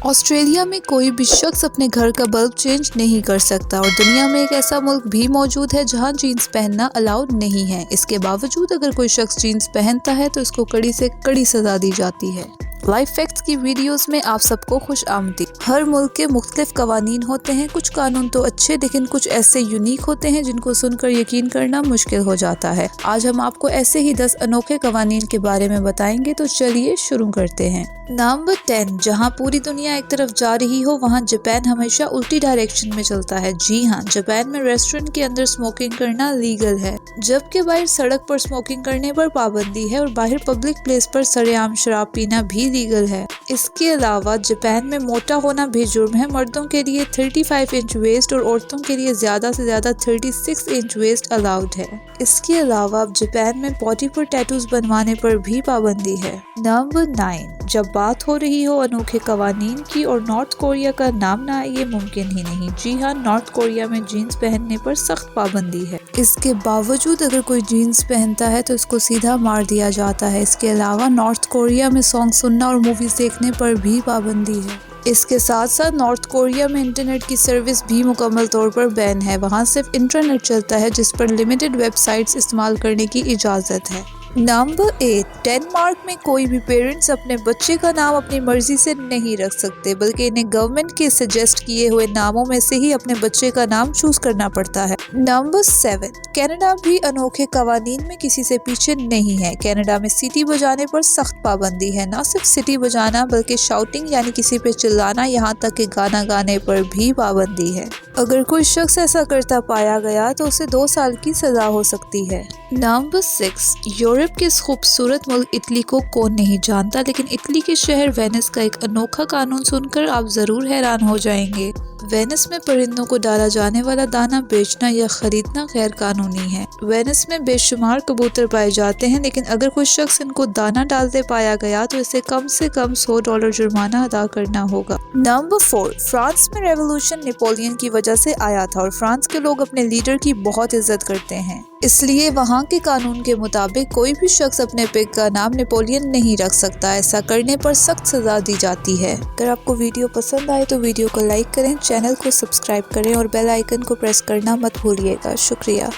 Australia में कोई भी शख्स अपने घर का बल्ब चेंज नहीं कर सकता और दुनिया में एक ऐसा मुल्क भी मौजूद है जहां जीन्स पहनना अलाउड नहीं है। इसके बावजूद अगर कोई शख्स जीन्स पहनता है तो इसको कड़ी से कड़ी सजा दी जाती है। लाइफ फैक्ट्स की वीडियोस में आप सबको खुश आमदीद। हर मुल्क के मुख्तलिफ कवानीन होते हैं। कुछ कानून तो अच्छे लेकिन कुछ ऐसे यूनिक होते हैं जिनको सुनकर यकीन करना मुश्किल हो जाता है। आज हम आपको ऐसे ही 10 अनोखे कवानीन के बारे में बताएंगे, तो चलिए शुरू करते हैं। नंबर 10, जहां पूरी दुनिया एक तरफ जा रही हो वहां जापान हमेशा उल्टी डायरेक्शन में चलता है। जी हाँ, जापान में रेस्टोरेंट के अंदर स्मोकिंग करना लीगल है, जबकि बाहर सड़क पर स्मोकिंग करने पर पाबंदी है और बाहर पब्लिक प्लेस पर सरेआम शराब पीना भी लीगल है। इसके अलावा जापान में मोटा होना भी जुर्म है। मर्दों के लिए 35 इंच वेस्ट और औरतों के लिए ज्यादा से ज्यादा 36 इंच वेस्ट अलाउड है। इसके अलावा अब जापान में बॉडी पर टैटूज बनवाने पर भी पाबंदी है। नंबर 9, जब बात हो रही हो अनोखे कवानीन की और नॉर्थ कोरिया का नाम ना आए ये मुमकिन ही नहीं। जी हाँ, नॉर्थ कोरिया में जीन्स पहनने पर सख्त पाबंदी है। इसके बावजूद अगर कोई जीन्स पहनता है तो उसको सीधा मार दिया जाता है। इसके अलावा नॉर्थ कोरिया में सॉन्ग सुनना और मूवीज देखने पर भी पाबंदी है। इसके साथ साथ नॉर्थ कोरिया में इंटरनेट की सर्विस भी मुकम्मल तौर पर बैन है। वहाँ सिर्फ इंटरनेट चलता है जिस पर लिमिटेड वेबसाइट्स इस्तेमाल करने की इजाज़त है। नंबर 8, डेनमार्क में कोई भी पेरेंट्स अपने बच्चे का नाम अपनी मर्जी से नहीं रख सकते, बल्कि इन्हें गवर्नमेंट के सजेस्ट किए हुए नामों में से ही अपने बच्चे का नाम चूज करना पड़ता है। नंबर 7, कनाडा भी अनोखे कवानीन में किसी से पीछे नहीं है। कनाडा में सीटी बजाने पर सख्त पाबंदी है। न सिर्फ सीटी बजाना बल्कि शाउटिंग यानी किसी पे चिल्लाना, यहाँ तक कि गाना गाने पर भी पाबंदी है। अगर कोई शख्स ऐसा करता पाया गया तो उसे 2 साल की सजा हो सकती है। नंबर 6, यूरोप के इस खूबसूरत मुल्क इटली को कौन नहीं जानता, लेकिन इटली के शहर वेनिस का एक अनोखा कानून सुनकर आप जरूर हैरान हो जाएंगे। वेनिस में परिंदों को डाला जाने वाला दाना बेचना या खरीदना गैर कानूनी है। वेनिस में बेशुमार कबूतर पाए जाते हैं, लेकिन अगर कोई शख्स इनको दाना डालते पाया गया तो इसे कम से कम $100 जुर्माना अदा करना होगा। नंबर 4, फ्रांस में रेवोल्यूशन नेपोलियन की वजह से आया था और फ्रांस के लोग अपने लीडर की बहुत इज्जत करते हैं। इसलिए वहाँ के कानून के मुताबिक कोई भी शख्स अपने पिग का नाम नेपोलियन नहीं रख सकता। ऐसा करने पर सख्त सजा दी जाती है। अगर आपको वीडियो पसंद आए तो वीडियो को लाइक करें, चैनल को सब्सक्राइब करें और बेल आइकन को प्रेस करना मत भूलिएगा। शुक्रिया।